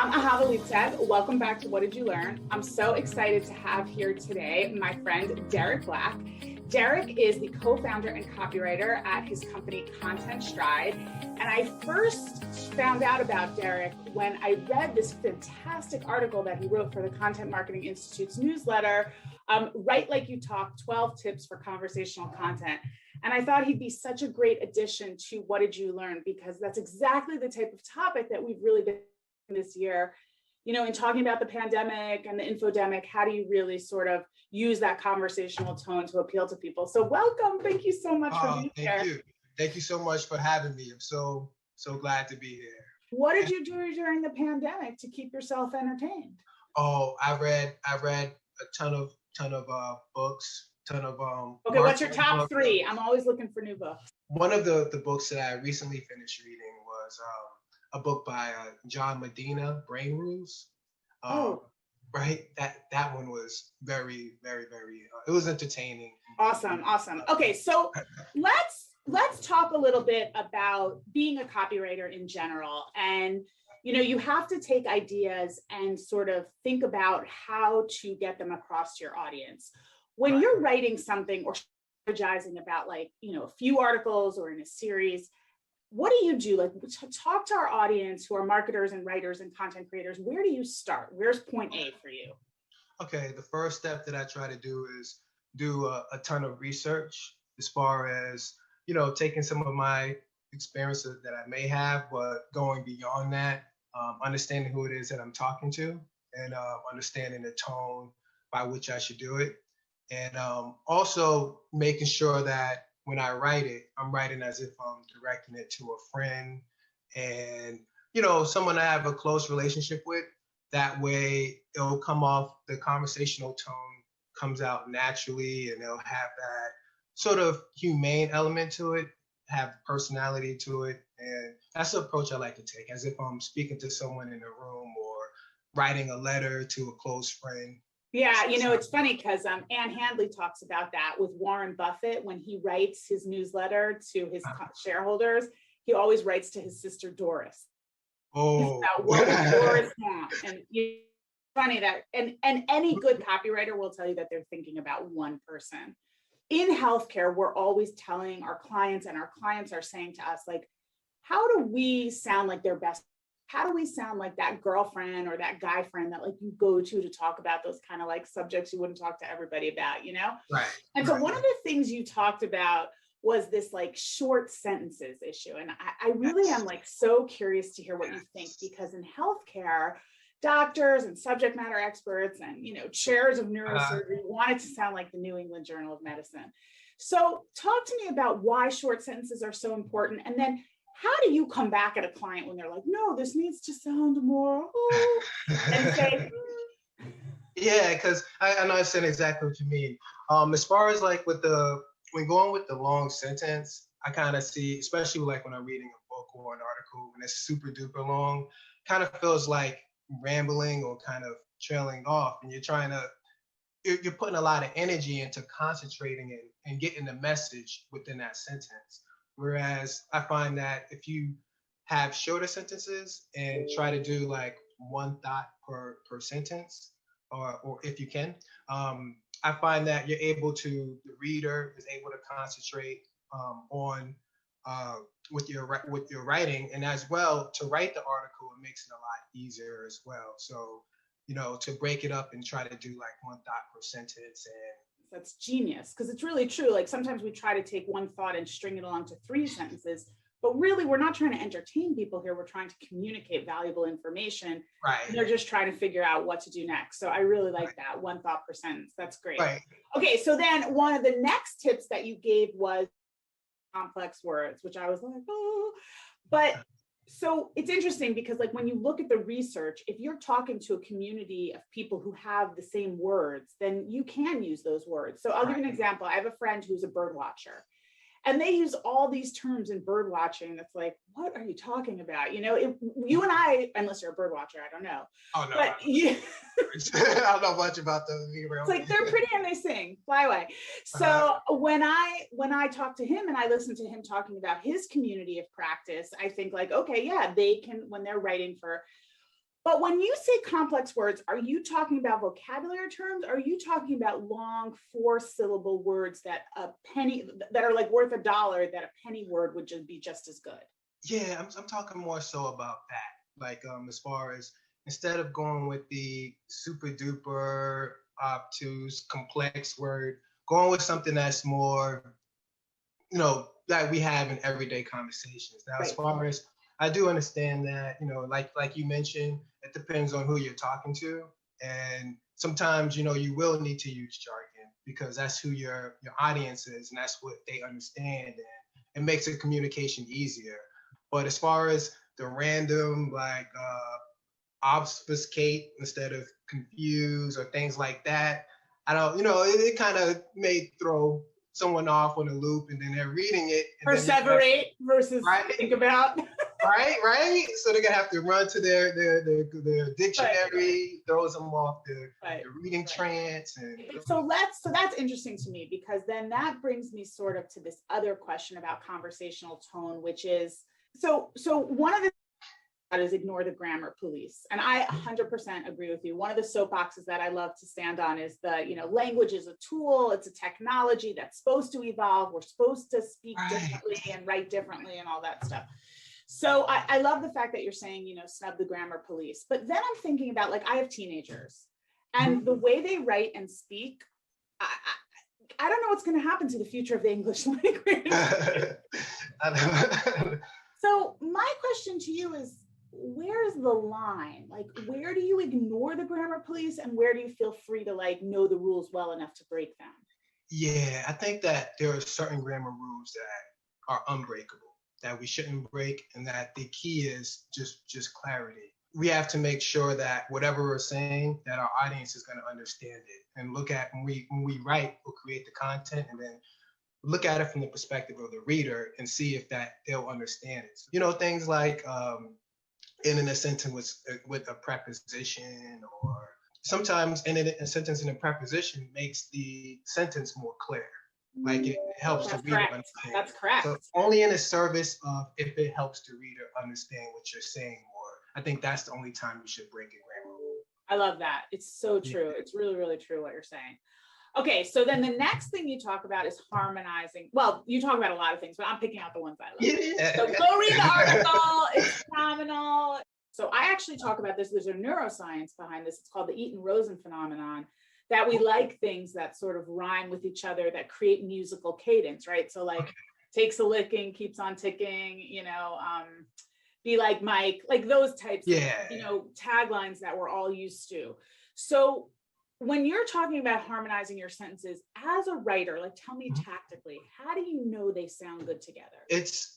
I'm Ahava. Welcome back to What Did You Learn? I'm so excited to have here today my friend Darek Black. Darek is the co-founder and copywriter at his company Content Stride. And I first found out about Darek when I read this fantastic article that he wrote for the Content Marketing Institute's newsletter, Write Like You Talk, 12 Tips for Conversational Content. And I thought he'd be such a great addition to What Did You Learn? Because that's exactly the type of topic that we've really been this year, you know, in talking about the pandemic and the infodemic. How do you really sort of use that conversational tone to appeal to people? So welcome. Thank you so much for being here. Thank you so much for having me. I'm so glad to be here. What did you do during the pandemic to keep yourself entertained? Oh, I read a ton of books, Okay, what's your top three? I'm always looking for new books. One of the books that I recently finished reading was a book by John Medina, Brain Rules. Right, that one was very, it was entertaining. Awesome. Okay, so let's talk a little bit about being a copywriter in general. And you know, you have to take ideas and sort of think about how to get them across to your audience. When you're writing something or strategizing about, like, you know, a few articles or in a series, what do you do? Like, talk to our audience who are marketers and writers and content creators. Where do you start? Where's point A for you? Okay, the first step that I try to do is do a ton of research as far as, you know, taking some of my experiences that I may have, but going beyond that, understanding who it is that I'm talking to, and understanding the tone by which I should do it. And also making sure that when I write it, I'm writing as if I'm directing it to a friend and, you know, someone I have a close relationship with. That way it'll come off, the conversational tone comes out naturally, and they'll have that sort of humane element to it, have personality to it. And that's the approach I like to take, as if I'm speaking to someone in a room or writing a letter to a close friend. Yeah, you know, it's funny because Ann Handley talks about that with Warren Buffett. When he writes his newsletter to his shareholders, he always writes to his sister Doris. Oh, about what Doris wants. And it's funny that, and any good copywriter will tell you that they're thinking about one person. In healthcare, we're always telling our clients, and our clients are saying to us, like, how do we sound like their best? How do we sound like that girlfriend or that guy friend that, like, you go to talk about those kind of like subjects you wouldn't talk to everybody about, you know? Right. And so one of the things you talked about was this like short sentences issue. And I really am like so curious to hear what you think, because in healthcare, doctors and subject matter experts and, you know, chairs of neurosurgery want it to sound like the New England Journal of Medicine. So talk to me about why short sentences are so important. And then how do you come back at a client when they're like, no, this needs to sound more, and say, Yeah, because I understand exactly what you mean. As far as like when going with the long sentence, I kind of see, especially like when I'm reading a book or an article, when it's super duper long, kind of feels like rambling or kind of trailing off, and you're putting a lot of energy into concentrating and getting the message within that sentence. Whereas I find that if you have shorter sentences and try to do like one thought per sentence, or if you can, I find that the reader is able to concentrate on with your writing, and as well to write the article, it makes it a lot easier as well. So, you know, to break it up and try to do like one thought per sentence. And that's genius, because it's really true. Like sometimes we try to take one thought and string it along to 3 sentences, but really we're not trying to entertain people here. We're trying to communicate valuable information. Right. And they're just trying to figure out what to do next. So I really like that, one thought per sentence. That's great. Right. Okay, so then one of the next tips that you gave was complex words, which I was like, oh, but so it's interesting because like when you look at the research, if you're talking to a community of people who have the same words, then you can use those words. So I'll give you an example. I have a friend who's a bird watcher, and they use all these terms in bird watching. That's like, what are you talking about? You know, you and I, unless you're a bird watcher, I don't know. Oh no, but I don't know much about them. It's like they're pretty and they sing, fly away. So when I talk to him and I listen to him talking about his community of practice, I think like, okay, yeah, they can, when they're writing for But when you say complex words, are you talking about vocabulary terms? Are you talking about long 4-syllable words that are like worth $1 that a penny word would just be just as good? Yeah, I'm talking more so about that. Like as far as instead of going with the super duper obtuse complex word, going with something that's more, that we have in everyday conversations. Now, as far as I do understand that, like you mentioned, it depends on who you're talking to. And sometimes, you will need to use jargon because that's who your audience is and that's what they understand. And it makes the communication easier. But as far as the random, like obfuscate instead of confuse or things like that, I don't, it kind of may throw someone off on a loop and then they're reading it. And perseverate versus think about. Right. So they're gonna have to run to their dictionary, throws them off the reading trance. And so that's interesting to me because then that brings me sort of to this other question about conversational tone, which is so one of the that is ignore the grammar police. And I 100% agree with you. One of the soapboxes that I love to stand on is language is a tool, it's a technology that's supposed to evolve. We're supposed to speak differently and write differently and all that stuff. So I love the fact that you're saying, snub the grammar police. But then I'm thinking about, I have teenagers and the way they write and speak, I don't know what's going to happen to the future of the English language. So my question to you is, where's the line? Where do you ignore the grammar police and where do you feel free to know the rules well enough to break them? Yeah, I think that there are certain grammar rules that are unbreakable, that we shouldn't break, and that the key is just clarity. We have to make sure that whatever we're saying, that our audience is going to understand it. And look at when we write, we'll create the content and then look at it from the perspective of the reader and see if that they'll understand it. So, things like ending a sentence with a preposition, or sometimes ending a sentence in a preposition makes the sentence more clear. It helps the reader understand. That's correct. So only in the service of if it helps the reader understand what you're saying more. I think that's the only time you should break a grammar rule. I love that. It's so true. Yeah. It's really, really true what you're saying. Okay, so then the next thing you talk about is harmonizing. Well, you talk about a lot of things, but I'm picking out the ones I love. Yeah. So go read the article. It's phenomenal. So I actually talk about this. There's a neuroscience behind this. It's called the Eaton-Rosen phenomenon, that we like things that sort of rhyme with each other, that create musical cadence, right? So takes a licking, keeps on ticking, be like Mike, those types of, taglines that we're all used to. So when you're talking about harmonizing your sentences as a writer, tell me tactically, how do you know they sound good together?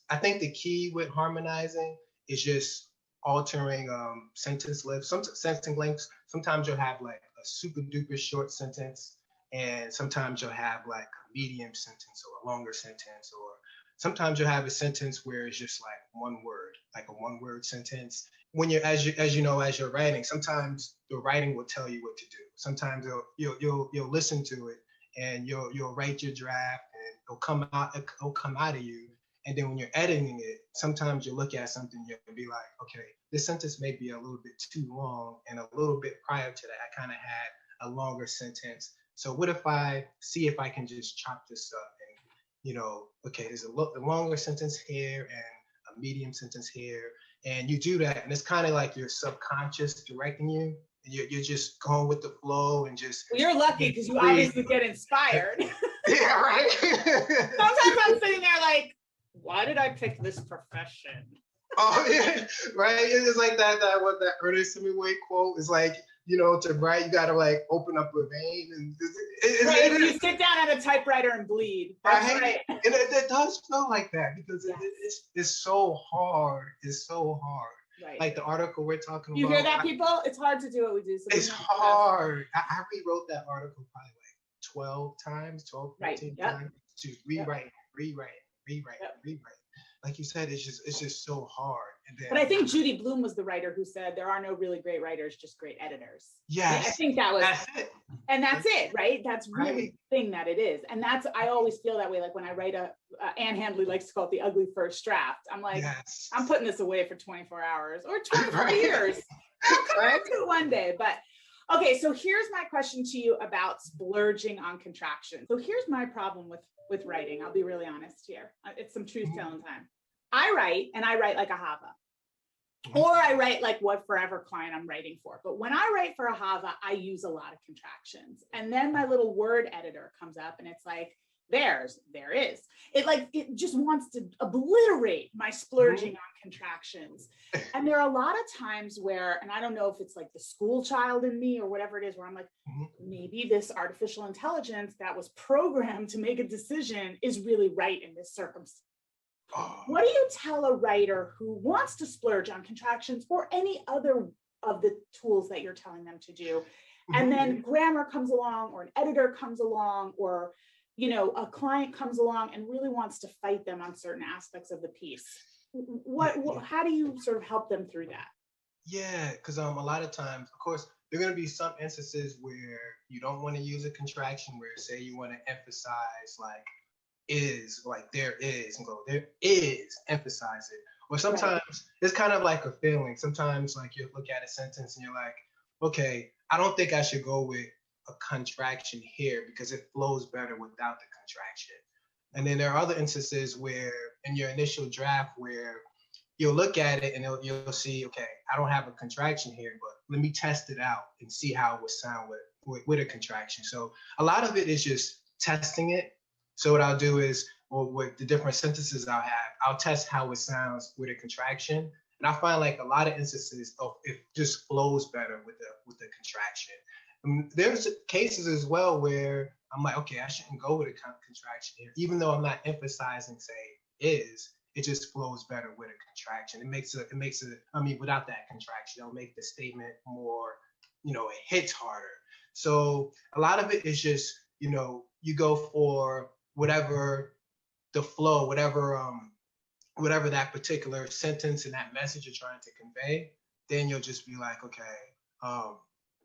I think the key with harmonizing is just altering sentence lengths. Sentence lengths. Sometimes you'll have a super duper short sentence, and sometimes you'll have a medium sentence or a longer sentence, or sometimes you'll have a sentence where it's just one word, a one-word sentence. When as you're writing, sometimes the writing will tell you what to do. Sometimes you'll listen to it and you'll write your draft and it'll come out of you. And then when you're editing it, sometimes you look at something, you'll be like, okay, this sentence may be a little bit too long, and a little bit prior to that, I kind of had a longer sentence. So what if I see if I can just chop this up and, okay, there's a longer sentence here and a medium sentence here. And you do that, and it's kind of like your subconscious directing you. You're just going with the flow and just. Well, you're lucky because you obviously get inspired. Yeah, right. Sometimes I'm sitting there why did I pick this profession? Oh yeah, right. It's like that Ernest Hemingway quote is to write, you gotta open up a vein and you sit down at a typewriter and bleed. That's right. And it does feel like that because it's so hard. It's so hard. Right. The article we're talking about. You hear that, people? It's hard to do what we do. So it's hard. I rewrote that article probably 12 times, 15 times to rewrite. Like you said, it's just so hard. And then, but I think Judy Blume was the writer who said there are no really great writers, just great editors. Yes. I think that's it. And that's it, right? That's really right. the thing that it is. And I always feel that way. When I write Anne Handley likes to call it the ugly first draft. I'm I'm putting this away for 24 hours or 24 years. Come to it one day. But okay, so here's my question to you about splurging on contractions. So here's my problem with writing. I'll be really honest here. It's some truth telling time. I write like Ahava. Or I write like what forever client I'm writing for. But when I write for Ahava, I use a lot of contractions. And then my little word editor comes up and it's like, there is. It just wants to obliterate my splurging on contractions. And there are a lot of times where, and I don't know if it's like the school child in me or whatever it is, where I'm like, maybe this artificial intelligence that was programmed to make a decision is really right in this circumstance. What do you tell a writer who wants to splurge on contractions or any other of the tools that you're telling them to do? And then grammar comes along, or an editor comes along, or a client comes along and really wants to fight them on certain aspects of the piece. How do you sort of help them through that? Yeah, because a lot of times, of course, there are going to be some instances where you don't want to use a contraction, where say you want to emphasize like is, like there is, and go there is, emphasize it. Or sometimes it's kind of like a feeling. Sometimes like you look at a sentence and you're like, okay, I don't think I should go with a contraction here because it flows better without the contraction. And then there are other instances where in your initial draft where you'll look at it and you'll see, okay, I don't have a contraction here, but let me test it out and see how it would sound with a contraction. So a lot of it is just testing it. So what I'll do is, or with the different sentences I'll test how it sounds with a contraction. And I find like a lot of instances of it just flows better with the contraction. And there's cases as well where I'm like, okay, I shouldn't go with a contraction here, even though I'm not emphasizing, say, is. It just flows better with a contraction. It makes it. I mean, without that contraction, it'll make the statement more, it hits harder. So a lot of it is just, you go for whatever the flow, whatever that particular sentence and that message you're trying to convey. Then you'll just be like, okay,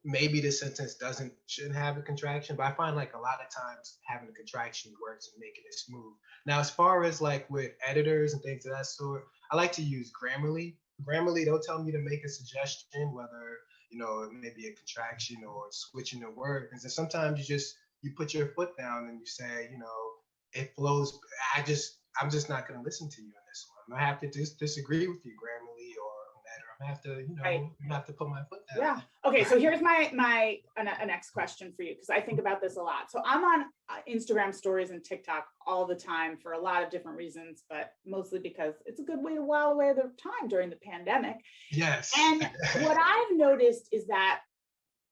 maybe the sentence shouldn't have a contraction, but I find like a lot of times having a contraction works and making it smooth. Now, as far as like with editors and things of that sort, I like to use Grammarly. Grammarly, they'll tell me to make a suggestion, whether, it may be a contraction or switching the word. And then sometimes you put your foot down and you say, it flows. I'm just not going to listen to you in this one. I have to disagree with you, Grammarly or I have to, have to put my foot down. Yeah. Okay. So here's my next question for you, because I think about this a lot. So I'm on Instagram stories and TikTok all the time for a lot of different reasons, but mostly because it's a good way to while away the time during the pandemic. Yes. And what I've noticed is that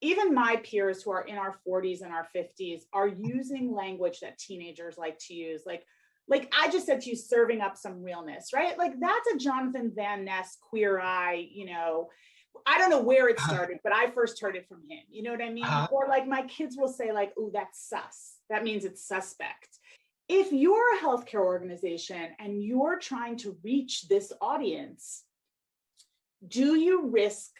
even my peers who are in our 40s and our 50s are using language that teenagers like to use, like I just said to you, serving up some realness, right? Like that's a Jonathan Van Ness Queer Eye, I don't know where it started, but I first heard it from him. You know what I mean? Or like my kids will say like, "Ooh, that's sus." That means it's suspect. If you're a healthcare organization and you're trying to reach this audience, do you risk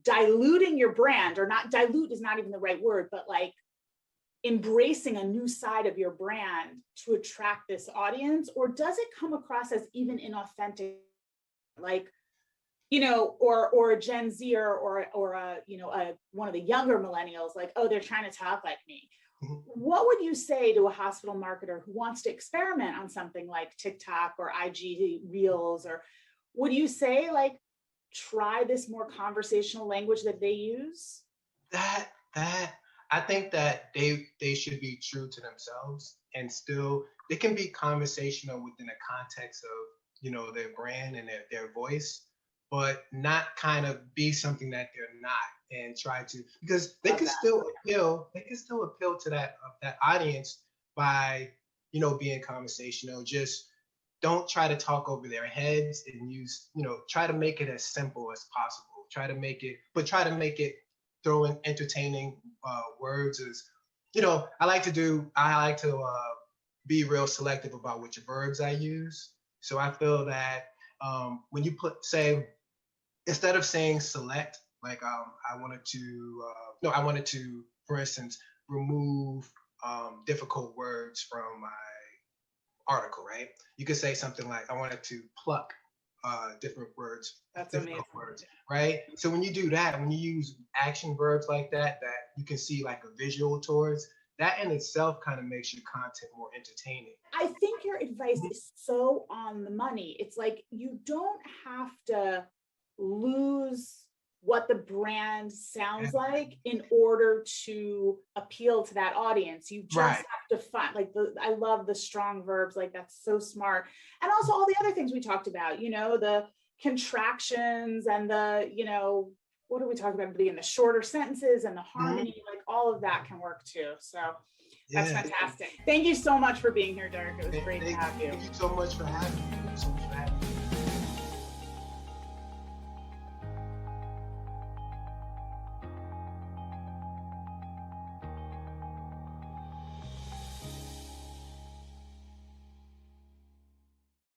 diluting your brand, or not? Dilute is not even the right word, but like embracing a new side of your brand to attract this audience? Or does it come across as even inauthentic, like, or a Gen Z or a one of the younger millennials, like, oh, they're trying to talk like me. What would you say to a hospital marketer who wants to experiment on something like TikTok or IG Reels? Or would you say like, try this more conversational language that they use? I think that they should be true to themselves, and still they can be conversational within the context of their brand and their voice, but not kind of be something that they're not, and try to, because they can still appeal to that audience by being conversational. Just don't try to talk over their heads and try to make it as simple as possible. Try to make it throw in entertaining words. I like to be real selective about which verbs I use. So I feel that when you say, instead of saying select, like I wanted to, for instance, remove difficult words from my article, right? You could say something like, I wanted to pluck different words. That's difficult amazing. words, right? So when you do that, when you use action verbs like that you can see like a visual towards, that in itself kind of makes your content more entertaining. I think your advice is so on the money. It's like you don't have to lose what the brand sounds like in order to appeal to that audience. You just Right. have to find, like, I love the strong verbs, like that's so smart. And also all the other things we talked about, you know, the contractions and the, you know, what did we talk about at the beginning? The shorter sentences and the harmony, like all of that can work too. So that's fantastic. Thank you so much for being here, Darek. It was great to have you. Thank you so much for having me.